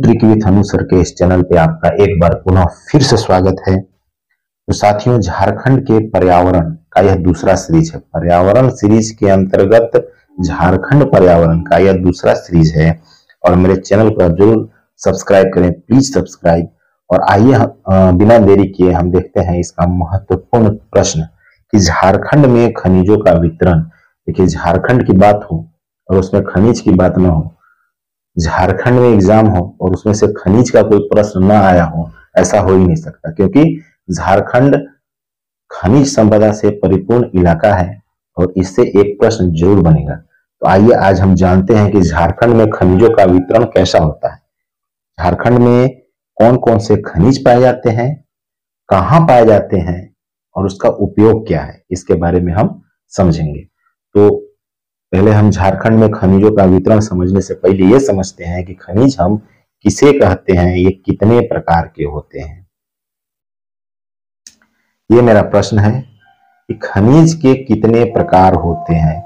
Trick with Anu sir के इस channel पे आपका एक बार पुनः फिर से स्वागत है। तो साथियों, झारखंड के पर्यावरण का यह दूसरा सीरीज है। पर्यावरण सीरीज के अंतर्गत झारखंड पर्यावरण का यह दूसरा सीरीज है और मेरे चैनल को जरूर सब्सक्राइब करें, प्लीज सब्सक्राइब। और आइए बिना देरी किए हम देखते हैं इसका महत्वपूर्ण प्रश्न कि झारखंड में खनिजों का वितरण। देखिए, झारखंड की बात हो और उसमें खनिज की बात ना हो, झारखंड में एग्जाम हो और उसमें से खनिज का कोई प्रश्न ना आया हो, ऐसा हो ही नहीं सकता, क्योंकि झारखंड खनिज संपदा से परिपूर्ण इलाका है और इससे एक प्रश्न जरूर बनेगा। तो आइए आज हम जानते हैं कि झारखंड में खनिजों का वितरण कैसा होता है, झारखंड में कौन कौन से खनिज पाए जाते हैं, कहाँ पाए जाते हैं और उसका उपयोग क्या है, इसके बारे में हम समझेंगे। तो पहले हम झारखंड में खनिजों का वितरण समझने से पहले ये समझते हैं कि खनिज हम किसे कहते हैं, ये कितने प्रकार के होते हैं। ये मेरा प्रश्न है कि खनिज के कितने प्रकार होते हैं।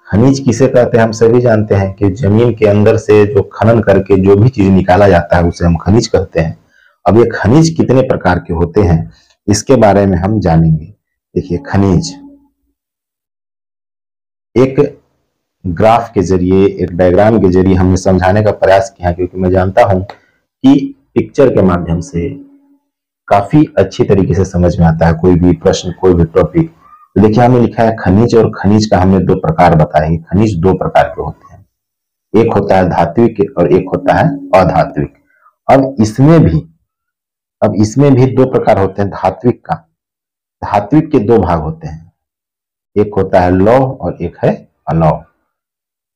खनिज किसे कहते हैं हम सभी जानते हैं कि जमीन के अंदर से जो खनन करके जो भी चीज निकाला जाता है उसे हम खनिज कहते हैं। अब ये खनिज कितने प्रकार के होते हैं इसके बारे में हम जानेंगे। देखिए, खनिज एक ग्राफ के जरिए, एक डायग्राम के जरिए हमने समझाने का प्रयास किया, क्योंकि मैं जानता हूं कि पिक्चर के माध्यम से काफी अच्छी तरीके से समझ में आता है कोई भी प्रश्न, कोई भी टॉपिक। तो देखिए, हमने लिखा है खनिज, और खनिज का हमने दो प्रकार बताए। खनिज दो प्रकार के होते हैं, एक होता है धात्विक और एक होता है अधात्विक। अब इसमें भी दो प्रकार होते हैं धात्विक का। धात्विक के दो भाग होते हैं, एक होता है लौह और एक है अलौह।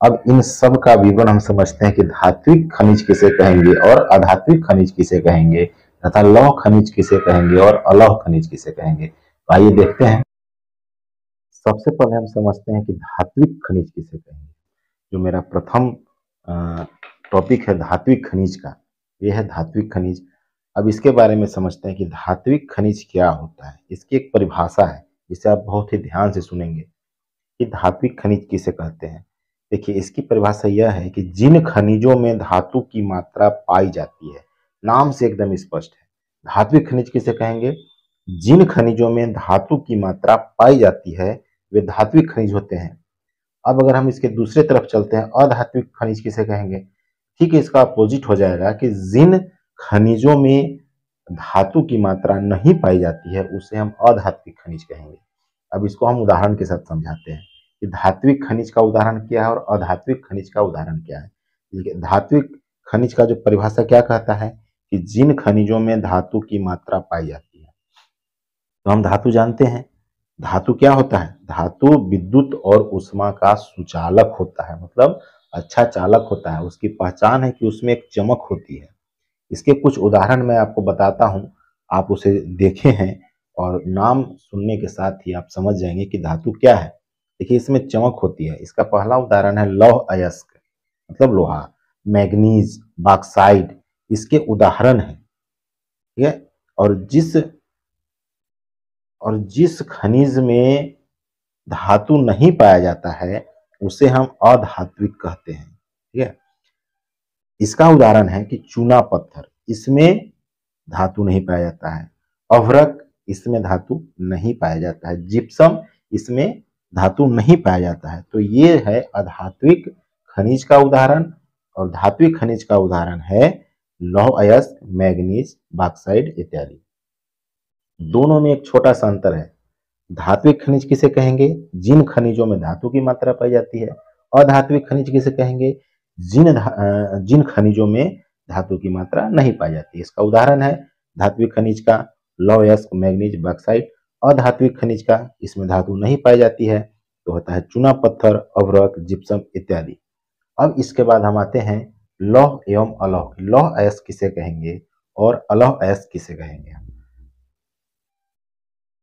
अब इन सब का विवरण हम समझते हैं कि धात्विक खनिज किसे कहेंगे और अधात्विक खनिज किसे कहेंगे, तथा लौह खनिज किसे कहेंगे और अलौह खनिज किसे कहेंगे। तो आइए देखते हैं। सबसे पहले हम समझते हैं कि धात्विक खनिज किसे कहेंगे। जो मेरा प्रथम टॉपिक है धात्विक खनिज का, यह है धात्विक खनिज। अब इसके बारे में समझते हैं कि धात्विक खनिज क्या होता है। इसकी एक परिभाषा है जिसे आप बहुत ही ध्यान से सुनेंगे कि धात्विक खनिज किसे कहते हैं। देखिए, इसकी परिभाषा यह है कि जिन खनिजों में धातु की मात्रा पाई जाती है, नाम से एकदम स्पष्ट है। धात्विक खनिज किसे कहेंगे? जिन खनिजों में धातु की मात्रा पाई जाती है वे धात्विक खनिज होते हैं। अब अगर हम इसके दूसरे तरफ चलते हैं, अधात्विक खनिज किसे कहेंगे? ठीक है, इसका अपोजिट हो जाएगा कि जिन खनिजों में धातु की मात्रा नहीं पाई जाती है उसे हम अधात्विक खनिज कहेंगे। अब इसको हम उदाहरण के साथ समझाते हैं कि धात्विक खनिज का उदाहरण क्या है और अधात्विक खनिज का उदाहरण क्या है। देखिए, धात्विक खनिज का जो परिभाषा क्या कहता है कि जिन खनिजों में धातु की मात्रा पाई जाती है। तो हम धातु जानते हैं, धातु क्या होता है? धातु विद्युत और ऊष्मा का सुचालक होता है, मतलब अच्छा चालक होता है। उसकी पहचान है कि उसमें एक चमक होती है। इसके कुछ उदाहरण मैं आपको बताता हूं, आप उसे देखे हैं और नाम सुनने के साथ ही आप समझ जाएंगे कि धातु क्या है। देखिए, इसमें चमक होती है। इसका पहला उदाहरण है लौह अयस्क, मतलब लोहा। मैग्नीज, बॉक्साइट इसके उदाहरण है। ठीक है, और जिस खनिज में धातु नहीं पाया जाता है उसे हम अधात्विक कहते हैं। ठीक है, इसका उदाहरण है कि चूना पत्थर, इसमें धातु नहीं पाया जाता है। अभ्रक, इसमें धातु नहीं पाया जाता है। जिप्सम, इसमें धातु नहीं पाया जाता है। तो ये है अधात्विक खनिज का उदाहरण, और धात्विक खनिज का उदाहरण है लौह अयस्क, मैग्नीज, बॉक्साइट इत्यादि। दोनों में एक छोटा सा अंतर है। धात्विक खनिज किसे कहेंगे? जिन खनिजों में धातु की मात्रा पाई जाती है। अधात्विक खनिज किसे कहेंगे? जिन खनिजों में धातु की मात्रा नहीं पाई जाती है। इसका उदाहरण है धात्विक खनिज का लौह अयस्क, मैग्नीज, बॉक्साइट। अधात्विक खनिज का, इसमें धातु नहीं पाई जाती है, तो होता है चूना पत्थर, अभ्रक, जिप्सम इत्यादि। अब इसके बाद हम आते हैं लौह एवं अलौह। लौह अयस्क किसे कहेंगे और अलौह अयस्क किसे कहेंगे?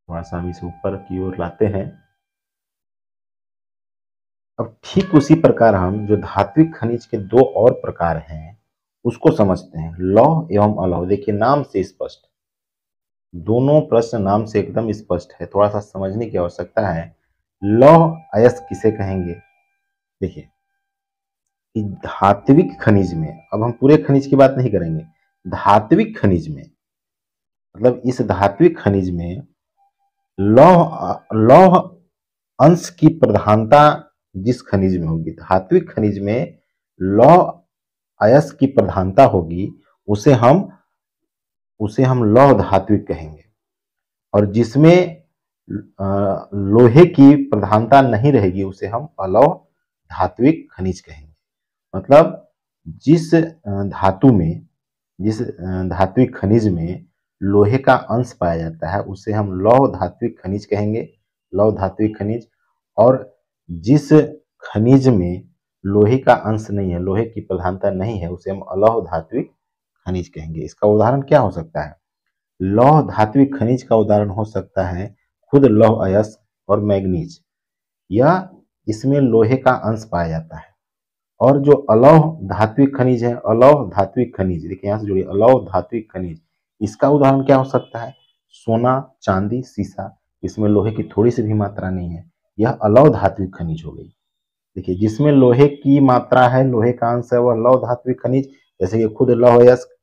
थोड़ा सा हम इसे ऊपर की ओर लाते हैं। अब ठीक उसी प्रकार हम जो धात्विक खनिज के दो और प्रकार हैं उसको समझते हैं, लौह एवं अलौह। देखिए, नाम से स्पष्ट, दोनों प्रश्न नाम से एकदम स्पष्ट है, थोड़ा सा समझने की आवश्यकता है। लौह अयस्क किसे कहेंगे? देखिए, कि धात्विक खनिज में, अब हम पूरे खनिज की बात नहीं करेंगे, धात्विक खनिज में, मतलब इस धात्विक खनिज में लौह अंश की प्रधानता जिस खनिज में होगी, धात्विक खनिज में लौह अयस्क की प्रधानता होगी, उसे हम लौह धात्विक कहेंगे। और जिसमें लोहे की प्रधानता नहीं रहेगी उसे हम अलौह धात्विक खनिज कहेंगे। मतलब जिस धातु में, जिस धात्विक खनिज में लोहे का अंश पाया जाता है उसे हम लौह धात्विक खनिज कहेंगे, लौह धात्विक खनिज। और जिस खनिज में लोहे का अंश नहीं है, लोहे की प्रधानता नहीं है, उसे हम अलौह धात्विक खनिज कहेंगे। इसका उदाहरण क्या हो सकता है? लौह धात्विक खनिज का उदाहरण हो सकता है खुद लौह अयस्क और मैग्नीज, या इसमें लोहे का अंश पाया जाता है। और जो अलौह धात्विक खनिज है, अलौह धात्विक खनिज, देखिए यहां से जुड़िए, अलौह धात्विक खनिज, इसका उदाहरण क्या हो सकता है? सोना, चांदी, सीसा, इसमें लोहे की थोड़ी सी भी मात्रा नहीं है, यह अलौह धात्विक खनिज हो गई। देखिए जिसमें लोहे की मात्रा है, लोहे का अंश है, वह लौह धात्विक खनिज, जैसे कि खुद लौह अयस्क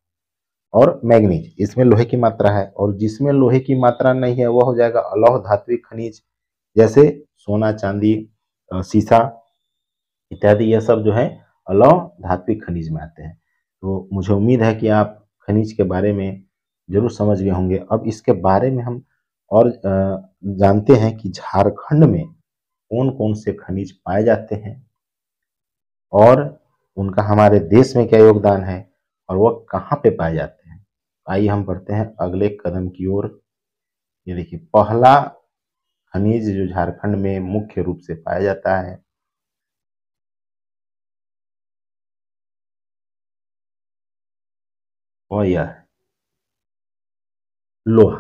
और मैग्नीज, इसमें लोहे की मात्रा है। और जिसमें लोहे की मात्रा नहीं है वह हो जाएगा अलौह धात्विक खनिज, जैसे सोना, चांदी, सीसा इत्यादि, यह सब जो है अलौह धात्विक खनिज में आते हैं। तो मुझे उम्मीद है कि आप खनिज के बारे में जरूर समझ गए होंगे। अब इसके बारे में हम और जानते हैं कि झारखंड में कौन कौन से खनिज पाए जाते हैं और उनका हमारे देश में क्या योगदान है और वह कहाँ पे पाए जाते हैं। आइए हम बढ़ते हैं अगले कदम की ओर। ये देखिए, पहला खनिज जो झारखंड में मुख्य रूप से पाया जाता है वह यह है लोहा।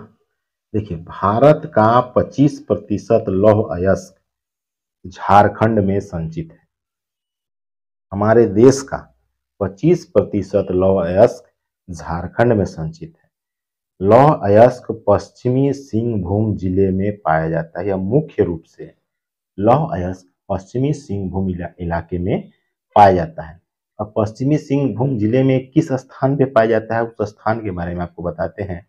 देखिए, भारत का 25% लौह अयस्क झारखंड में संचित है। हमारे देश का 25% लौह अयस्क झारखंड में संचित है। लौह अयस्क पश्चिमी सिंहभूम जिले में पाया जाता है, या मुख्य रूप से लौह अयस्क पश्चिमी सिंहभूम इलाके में पाया जाता है। अब पश्चिमी सिंहभूम जिले में किस स्थान पे पाया जाता है, उस स्थान के बारे में आपको बताते हैं।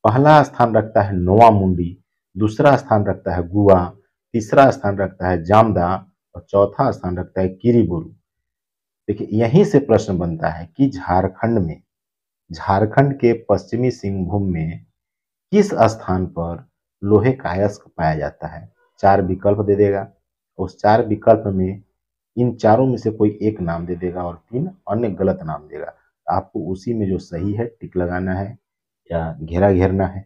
पहला स्थान रखता है नोवा मुंडी, दूसरा स्थान रखता है गुआ, तीसरा स्थान रखता है जामदा और चौथा स्थान रखता है किरीबुरू। देखिए, यहीं से प्रश्न बनता है कि झारखंड के पश्चिमी सिंहभूम में किस स्थान पर लोहे का अयस्क पाया जाता है। 4 विकल्प दे देगा, उस 4 विकल्प में इन चारों में से कोई एक नाम दे देगा और 3 अन्य गलत नाम देगा। आपको उसी में जो सही है टिक लगाना है या घेरा घेरना है।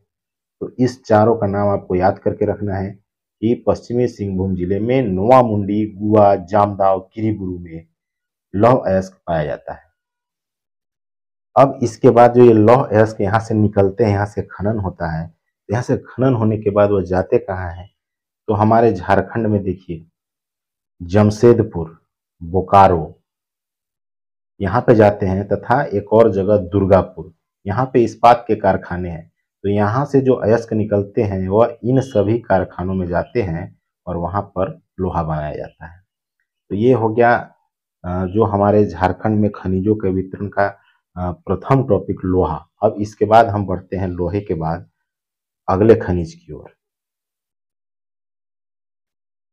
तो इस चारों का नाम आपको याद करके रखना है कि पश्चिमी सिंहभूम जिले में नोवा मुंडी, गुआ, जामदा और किरीबुरू में लौह अयस्क पाया जाता है। अब इसके बाद जो ये लौह अयस्क यहाँ से निकलते हैं, यहाँ से खनन होता है, यहाँ से खनन होने के बाद वो जाते कहाँ हैं? तो हमारे झारखंड में देखिए, जमशेदपुर, बोकारो, यहाँ पे जाते हैं, तथा एक और जगह दुर्गापुर, यहाँ पे इस्पात के कारखाने हैं। तो यहाँ से जो अयस्क निकलते हैं वह इन सभी कारखानों में जाते हैं और वहाँ पर लोहा बनाया जाता है। तो ये हो गया जो हमारे झारखंड में खनिजों के वितरण का प्रथम टॉपिक, लोहा। अब इसके बाद हम बढ़ते हैं लोहे के बाद अगले खनिज की ओर।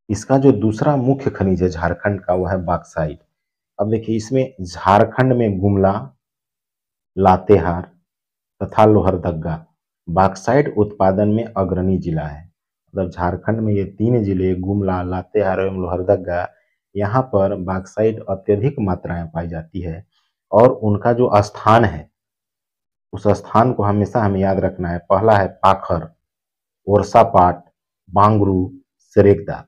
इसका जो दूसरा मुख्य खनिज है झारखंड का, वह है बॉक्साइट। अब देखिए, इसमें झारखंड में गुमला, लातेहार तथा लोहरदगा बॉक्साइट उत्पादन में अग्रणी जिला है। मतलब झारखंड में ये 3 जिले, गुमला, लातेहार एवं लोहरदगा, यहाँ पर बॉक्साइट अत्यधिक मात्रा में पाई जाती है। और उनका जो स्थान है, उस स्थान को हमेशा हमें याद रखना है। पहला है पाखर, ओरसापाट, बांगरू, सरेकदा।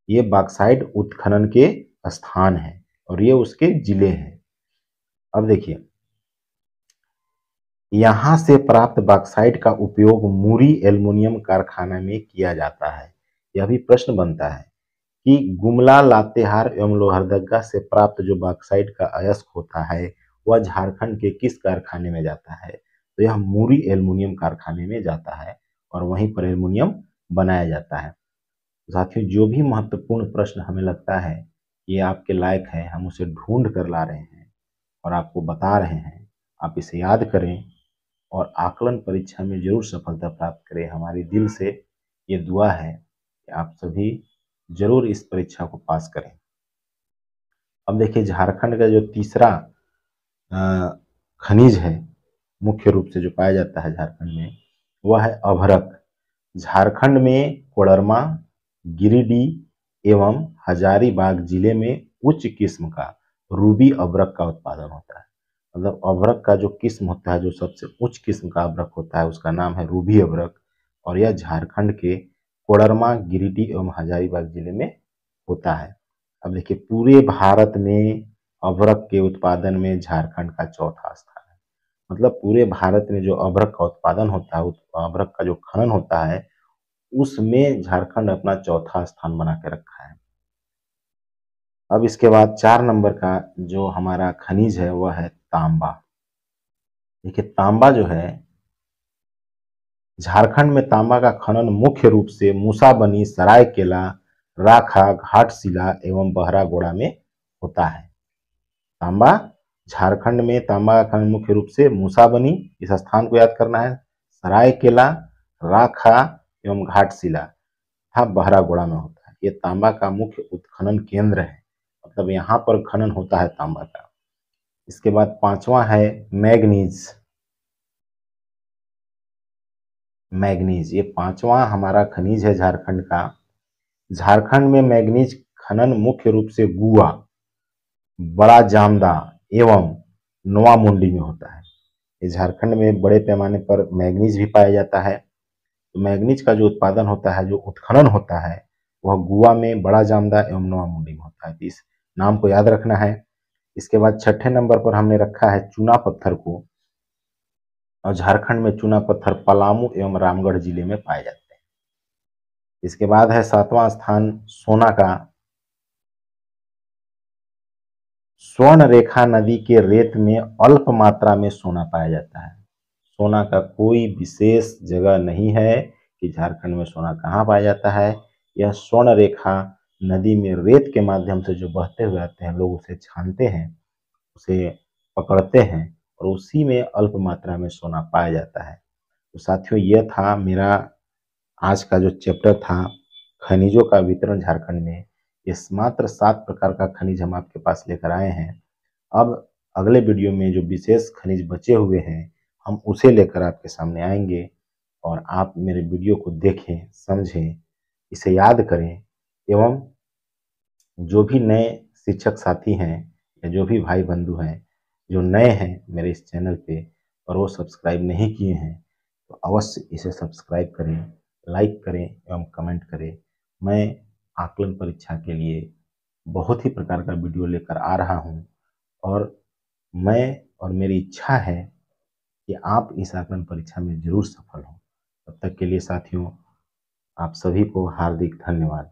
ये बॉक्साइट उत्खनन के स्थान है और ये उसके जिले हैं। अब देखिए, यहाँ से प्राप्त बॉक्साइट का उपयोग मुरी एल्युमिनियम कारखाना में किया जाता है। यह भी प्रश्न बनता है कि गुमला, लातेहार एवं लोहरदगा से प्राप्त जो बॉक्साइट का अयस्क होता है वह झारखंड के किस कारखाने में जाता है? तो यह मुरी एल्युमिनियम कारखाने में जाता है और वहीं पर एल्युमिनियम बनाया जाता है। साथियों, जो भी महत्वपूर्ण प्रश्न हमें लगता है ये आपके लायक है, हम उसे ढूंढ कर ला रहे हैं और आपको बता रहे हैं। आप इसे याद करें और आकलन परीक्षा में जरूर सफलता प्राप्त करें। हमारी दिल से ये दुआ है कि आप सभी जरूर इस परीक्षा को पास करें। अब देखिए, झारखंड का जो तीसरा खनिज है मुख्य रूप से जो पाया जाता है झारखंड में, वह है अभ्रक। झारखंड में कोडरमा, गिरिडीह एवं हजारीबाग जिले में उच्च किस्म का रूबी अभ्रक का उत्पादन होता है। मतलब अभ्रक का जो किस्म होता है, जो सबसे उच्च किस्म का अभ्रक होता है, उसका नाम है रूबी अभ्रक और यह झारखंड के कोडरमा, गिरिडीह एवं हजारीबाग जिले में होता है। अब देखिए, पूरे भारत में अभ्रक के उत्पादन में झारखंड का चौथा स्थान है। मतलब पूरे भारत में जो अभ्रक का उत्पादन होता है, अभ्रक का जो खनन होता है, उसमें झारखंड अपना चौथा स्थान बना के रखा है। अब इसके बाद 4 नंबर का जो हमारा खनिज है वह है तांबा। देखिए, तांबा जो है, झारखंड में तांबा का खनन मुख्य रूप से मूसाबनी, सरायकेला, राखा, घाटशिला एवं बहरागोड़ा में होता है। तांबा, झारखंड में तांबा का खनन मुख्य रूप से मूसाबनी, इस स्थान को याद करना है, सरायकेला, राखा एवं घाटशिला तथा बहरागोड़ा में होता है। ये तांबा का मुख्य उत्खनन केंद्र है। मतलब यहाँ पर खनन होता है तांबा का। इसके बाद 5वां है मैग्नीज। मैग्नीज, ये 5वां हमारा खनिज है झारखंड का। झारखंड में मैग्नीज खनन मुख्य रूप से गुआ, बड़ा जामदा एवं नोआमुंडी में होता है। ये झारखंड में बड़े पैमाने पर मैग्नीज भी पाया जाता है। तो मैग्नीज का जो उत्पादन होता है, जो उत्खनन होता है, वह गुआ में, बड़ा जामदा एवं नोआमुंडी में होता है। तो इस नाम को याद रखना है। इसके बाद 6ठे नंबर पर हमने रखा है चूना पत्थर को, और झारखंड में चूना पत्थर पलामू एवं रामगढ़ जिले में पाए जाते हैं। इसके बाद है 7वां स्थान सोना का। स्वर्ण रेखा नदी के रेत में अल्प मात्रा में सोना पाया जाता है। सोना का कोई विशेष जगह नहीं है कि झारखंड में सोना कहाँ पाया जाता है। यह स्वर्ण रेखा नदी में रेत के माध्यम से जो बहते हुए आते हैं, लोग उसे छानते हैं, उसे पकड़ते हैं और उसी में अल्प मात्रा में सोना पाया जाता है। तो साथियों, यह था मेरा आज का जो चैप्टर था, खनिजों का वितरण झारखंड में। इस मात्र 7 प्रकार का खनिज हम आपके पास लेकर आए हैं। अब अगले वीडियो में जो विशेष खनिज बचे हुए हैं, हम उसे लेकर आपके सामने आएंगे और आप मेरे वीडियो को देखें, समझें, इसे याद करें एवं जो भी नए शिक्षक साथी हैं या जो भी भाई बंधु हैं जो नए हैं मेरे इस चैनल पे और वो सब्सक्राइब नहीं किए हैं, तो अवश्य इसे सब्सक्राइब करें, लाइक करें एवं कमेंट करें। मैं आकलन परीक्षा के लिए बहुत ही प्रकार का वीडियो लेकर आ रहा हूँ और मैं और मेरी इच्छा है कि आप इस आकलन परीक्षा में जरूर सफल हों। तब तक के लिए साथियों, आप सभी को हार्दिक धन्यवाद।